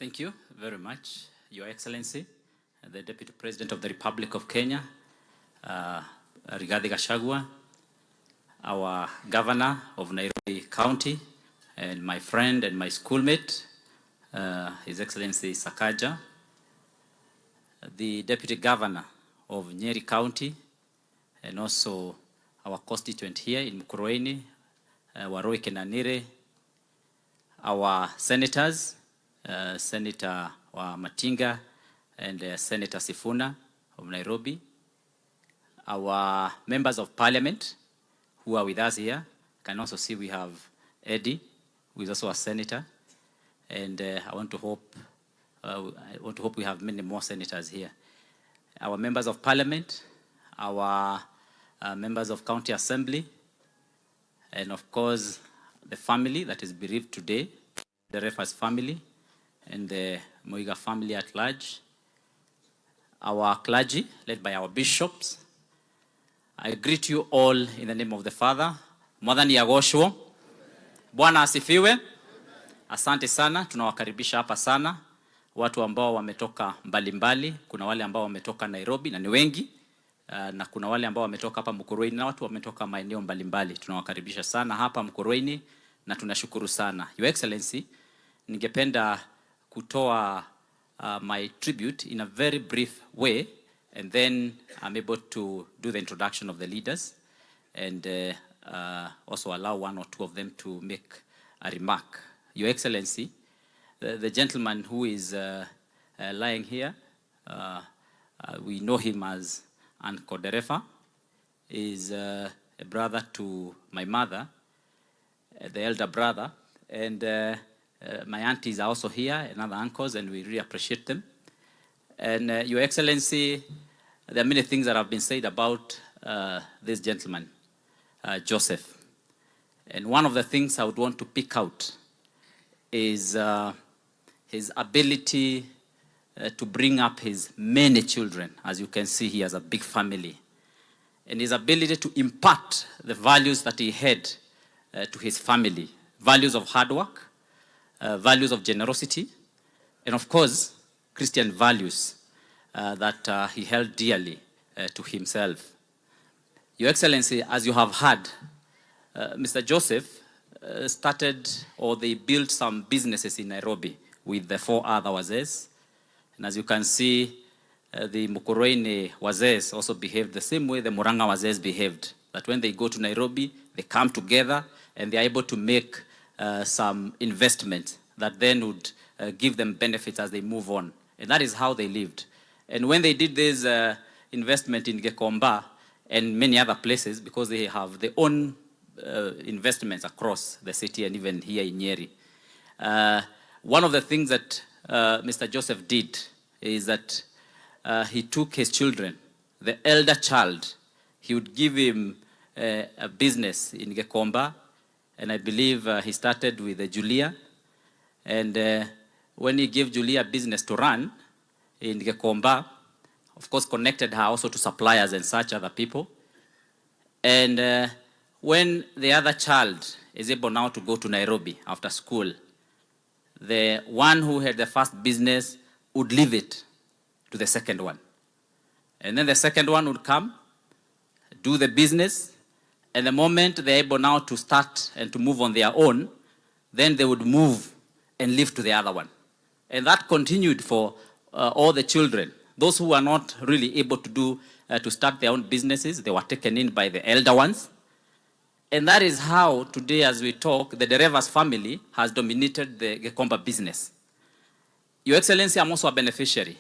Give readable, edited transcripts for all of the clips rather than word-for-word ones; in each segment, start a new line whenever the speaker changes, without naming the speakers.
Thank you very much, Your Excellency, the Deputy President of the Republic of Kenya, Rigathi Gachagua, our Governor of Nairobi County, and my friend and my schoolmate, His Excellency Sakaja, the Deputy Governor of Nyeri County, and also our constituent here in Mukurweini, Warui Kenanire, our senators, Senator MATIANG'I and Senator Sifuna of Nairobi, our members of parliament who are with us here. You can also see we have Eddie, who is also a senator, and I want to hope we have many more senators here. Our members of parliament, our members of county assembly, and of course the family that is bereaved today, the Refas family, and the Moiga family at large, our clergy, led by our bishops. I greet you all in the name of the Father. Mwadhani Yagoshwo. Bwana asifiwe. Asante sana, tunawakaribisha hapa sana. Watu ambao wametoka mbalimbali, kuna wale ambao wametoka Nairobi na ni wengi, na kuna wale ambao wametoka hapa Mukurweini na watu wametoka maeneo mbalimbali. Tunawakaribisha sana hapa Mukurweini na tunashukuru sana. Your Excellency, ningependa kutoa my tribute in a very brief way, and then I'm able to do the introduction of the leaders and also allow one or two of them to make a remark. Your Excellency, the gentleman who is lying here, we know him as Uncle Derefa, is a brother to my mother, the elder brother, and my aunties are also here, and other uncles, and we really appreciate them. And Your Excellency, there are many things that have been said about this gentleman, Joseph. And one of the things I would want to pick out is his ability to bring up his many children. As you can see, he has a big family. And his ability to impart the values that he had to his family, values of hard work, values of generosity, and of course, Christian values that he held dearly to himself. Your Excellency, as you have heard, Mr. Joseph started, or they built some businesses in Nairobi with the 4 other wazees. And as you can see, the Mukurweini wazees also behaved the same way the Murang'a wazees behaved. That when they go to Nairobi, they come together and they are able to make some investment that then would give them benefits as they move on. And that is how they lived. And when they did this investment in Gekomba and many other places, because they have their own investments across the city and even here in Nyeri, one of the things that Mr. Joseph did is that he took his children, the elder child, he would give him a business in Gekomba, and I believe he started with Julia. And when he gave Julia business to run in Gekomba, of course connected her also to suppliers and such other people. And when the other child is able now to go to Nairobi after school, the one who had the first business would leave it to the second one. And then the second one would come, do the business, and the moment they're able now to start and to move on their own, then they would move and live to the other one. And that continued for all the children. Those who were not really able to do, to start their own businesses, they were taken in by the elder ones. And that is how today as we talk, the Derevas family has dominated the Gekomba business. Your Excellency, I'm also a beneficiary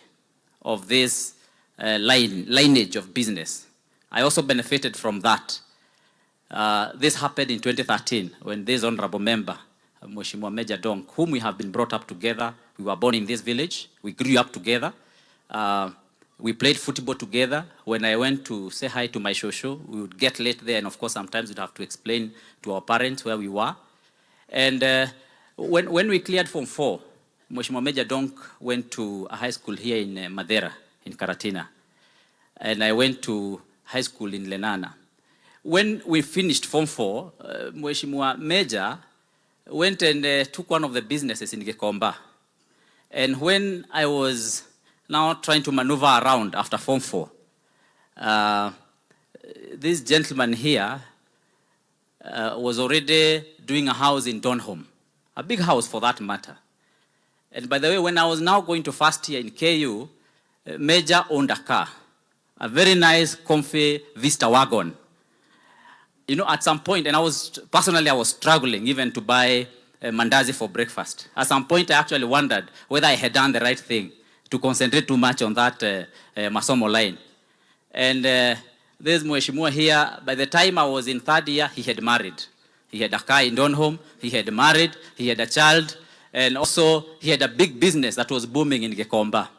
of this lineage of business. I also benefited from that. This happened in 2013 when this honorable member, Mheshimiwa Major Donk, whom we have been brought up together, we were born in this village, we grew up together, we played football together. When I went to say hi to my shosho, we would get late there, and of course sometimes we'd have to explain to our parents where we were. And when we cleared Form 4, Mheshimiwa Major Donk went to a high school here in Madera, in Karatina. And I went to high school in Lenana. When we finished Form 4, Mheshimiwa Major went and took one of the businesses in Gekomba. And when I was now trying to maneuver around after Form 4, this gentleman here was already doing a house in Donk, a big house for that matter. And by the way, when I was now going to first year in KU, Major owned a car, a very nice, comfy Vista wagon. You know, at some point, and I was struggling even to buy mandazi for breakfast. At some point, I actually wondered whether I had done the right thing to concentrate too much on that masomo line. And there's Mheshimiwa here. By the time I was in third year, he had married. He had a car in Donholm, he had married, he had a child, and also he had a big business that was booming in Gikomba.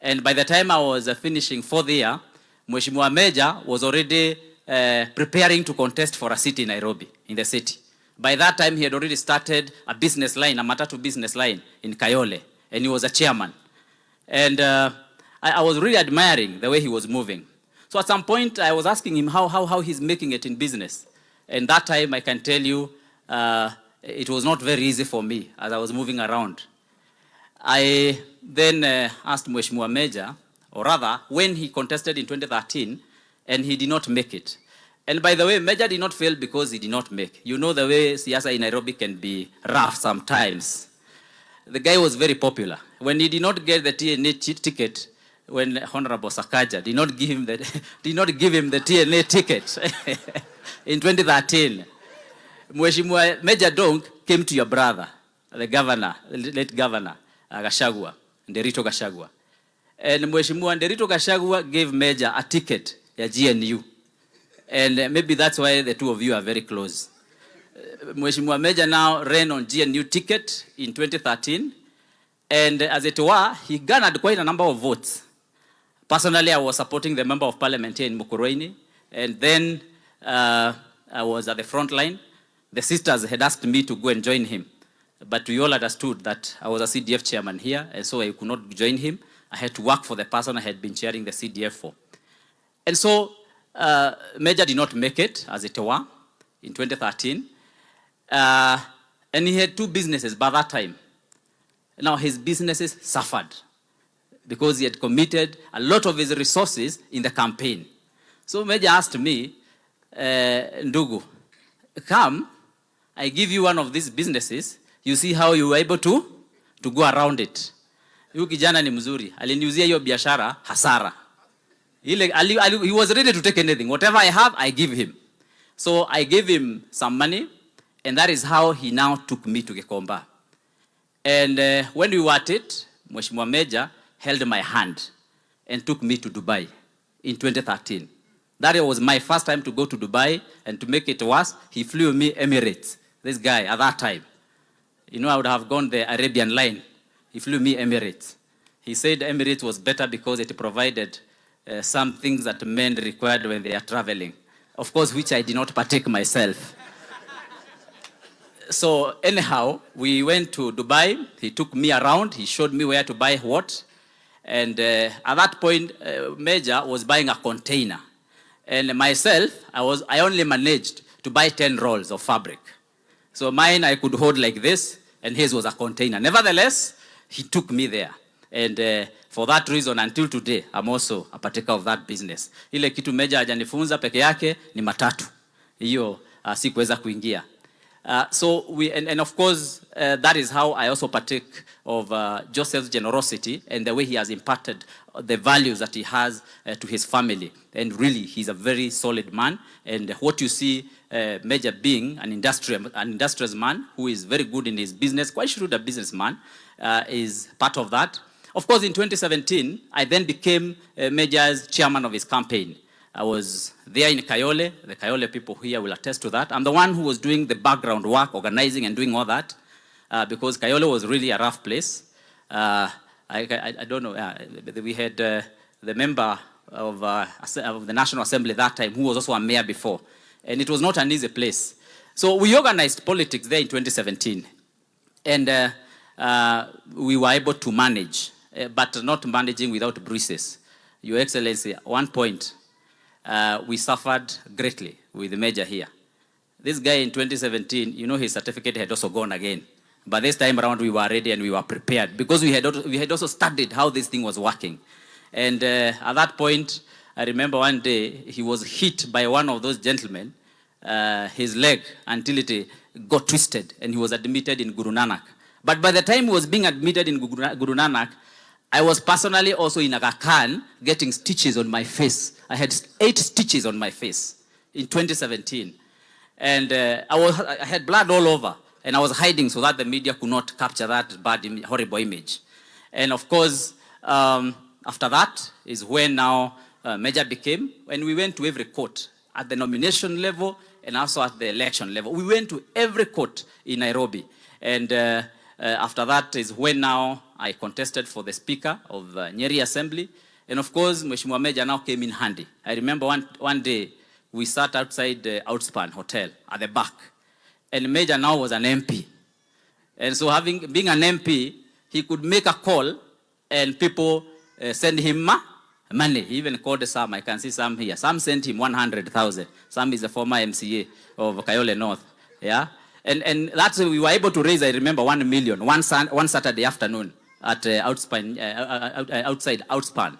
And by the time I was finishing fourth year, Mheshimiwa Major was already preparing to contest for a seat in Nairobi, in the city. By that time, he had already started a business line, a matatu business line in Kayole, and he was a chairman. And I was really admiring the way he was moving. So at some point, I was asking him how he's making it in business. And that time, I can tell you, it was not very easy for me as I was moving around. I then asked Mheshimiwa Major, or rather, when he contested in 2013, and he did not make it. And by the way, Major did not fail because he did not make. You know the way siasa in Nairobi can be rough sometimes. The guy was very popular. When he did not get the TNA ticket, when Honorable Sakaja did not give him the TNA ticket in 2013, Mheshimiwa Major Donk came to your brother, the governor, the late governor, Gachagua, Nderito Gachagua. And Mheshimiwa Nderito Gachagua gave Major a ticket ya GNU. And maybe that's why the two of you are very close. Mheshimiwa Major now ran on GNU ticket in 2013. And as it were, he garnered quite a number of votes. Personally, I was supporting the member of parliament here in Mukurweini. And then I was at the front line. The sisters had asked me to go and join him. But we all understood that I was a CDF chairman here, and so I could not join him. I had to work for the person I had been chairing the CDF for. And so Major did not make it, as it were, in 2013. And he had two businesses by that time. Now his businesses suffered because he had committed a lot of his resources in the campaign. So Major asked me, Ndugu, come, I give you one of these businesses, you see how you were able to go around it. Yu kijana ni mzuri, aliniuzia hiyo biashara hasara. He was ready to take anything. Whatever I have, I give him. So I gave him some money, and that is how he now took me to Gikomba. And when we were at it, Mheshimiwa Major held my hand and took me to Dubai in 2013. That was my first time to go to Dubai, and to make it worse, he flew me Emirates. This guy, at that time, you know, I would have gone the Arabian line. He flew me Emirates. He said Emirates was better because it provided some things that men required when they are traveling. Of course, which I did not partake myself. So anyhow, we went to Dubai. He took me around. He showed me where to buy what. And at that point, Major was buying a container. And myself, I only managed to buy 10 rolls of fabric. So mine I could hold like this, and his was a container. Nevertheless, he took me there. And for that reason, until today, I'm also a partaker of that business. Ile kitu Major hajanifunza peke yake ni matatu. Hiyo sikuweza kuingia. So and of course, that is how I also partake of Joseph's generosity and the way he has imparted the values that he has to his family. And really, he's a very solid man. And what you see Major being an industrious man who is very good in his business, quite shrewd a businessman, is part of that. Of course, in 2017, I then became Major's chairman of his campaign. I was there in Kayole. The Kayole people here will attest to that. I'm the one who was doing the background work, organizing and doing all that, because Kayole was really a rough place. I don't know. We had the member of the National Assembly that time, who was also a mayor before. And it was not an easy place. So we organized politics there in 2017. And we were able to manage, but not managing without bruises. Your Excellency, at one point, we suffered greatly with the Major here. This guy in 2017, you know, his certificate had also gone again. But this time around, we were ready and we were prepared because we had also studied how this thing was working. And at that point, I remember one day he was hit by one of those gentlemen, his leg, until it got twisted, and he was admitted in Guru Nanak. But by the time he was being admitted in Guru Nanak, I was personally also in Aga Khan getting stitches on my face. I had 8 stitches on my face in 2017. And I had blood all over, and I was hiding so that the media could not capture that bad, horrible image. And of course, after that is when now Major became, and we went to every court at the nomination level and also at the election level. We went to every court in Nairobi. And after that is when now I contested for the Speaker of Nyeri Assembly. And of course, Mheshimiwa Major now came in handy. I remember one day, we sat outside the Outspan Hotel at the back. And Major now was an MP. And so being an MP, he could make a call and people send him money. He even called some. I can see some here. Some sent him 100,000. Some is a former MCA of Kayole North. Yeah? And that's we were able to raise, I remember, 1 million one Saturday afternoon at outside Outspan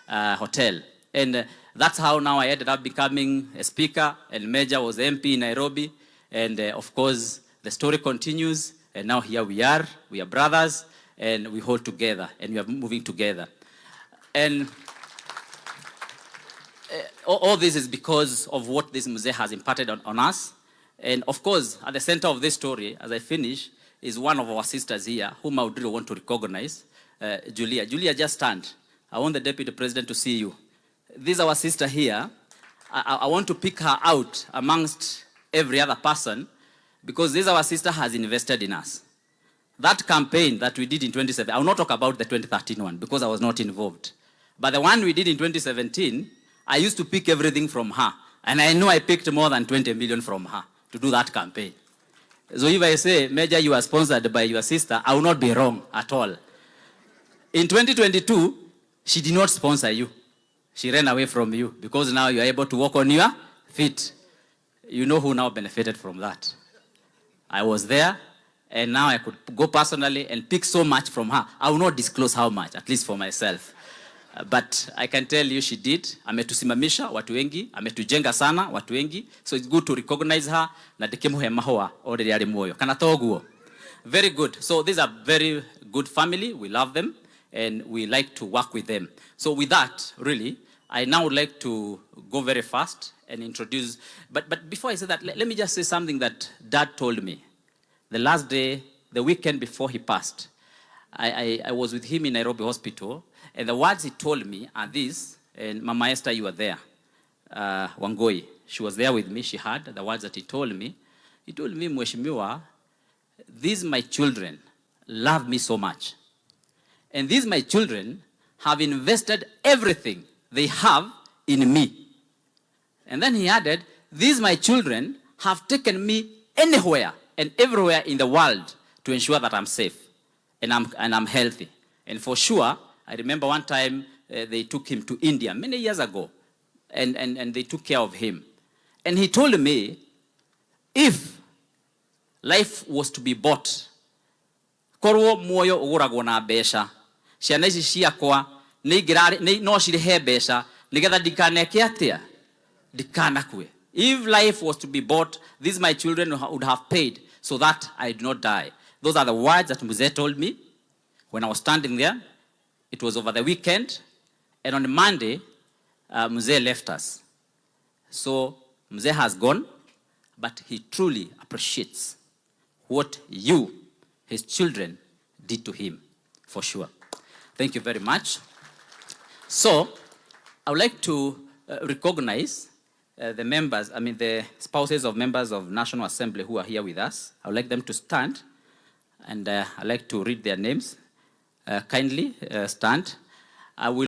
Hotel. And that's how now I ended up becoming a speaker, and Major was MP in Nairobi. And of course, the story continues. And now here we are brothers, and we hold together, and we are moving together. And all this is because of what this Mzee has imparted on us. And of course, at the center of this story, as I finish, is one of our sisters here, whom I would really want to recognize, Julia. Julia, just stand. I want the Deputy President to see you. This is our sister here. I want to pick her out amongst every other person because this our sister has invested in us. That campaign that we did in 2017, I will not talk about the 2013 one because I was not involved. But the one we did in 2017, I used to pick everything from her. And I know I picked more than 20 million from her to do that campaign. So if I say, Major, you are sponsored by your sister, I will not be wrong at all. In 2022, she did not sponsor you. She ran away from you because now you are able to walk on your feet. You know who now benefited from that. I was there, and now I could go personally and pick so much from her. I will not disclose how much, at least for myself. But I can tell you she did. Ametusimamisha watu wengi, ametujenga sana watu wengi. So it's good to recognize her. Na dekemuhe mahoa already ali moyo. Kanatoguo. Very good. So these are very good family. We love them and we like to work with them. So with that, really, I now would like to go very fast and introduce. But before I say that, let me just say something that Dad told me. The last day, the weekend before he passed, I was with him in Nairobi Hospital. And the words he told me are these, and Mama Esther, you were there, Wangoi. She was there with me, she heard the words that he told me. He told me, Mheshimiwa, these my children love me so much. And these my children have invested everything they have in me. And then he added, these my children have taken me anywhere and everywhere in the world to ensure that I'm safe and I'm healthy. And for sure, I remember one time they took him to India many years ago, and they took care of him. And he told me, if life was to be bought, korwo muoyo uguragwo na besha, ciana ici ciakwa no cirehe besha nigetha ndikaneke atia ndikanakue. If life was to be bought, these my children would have paid so that I do not die. Those are the words that Mzee told me when I was standing there. It was over the weekend, and on Monday, Mzee left us. So Mzee has gone, but he truly appreciates what you, his children, did to him, for sure. Thank you very much. So I would like to recognize the members, the spouses of members of National Assembly who are here with us. I would like them to stand, and I'd like to read their names. Kindly stand. I will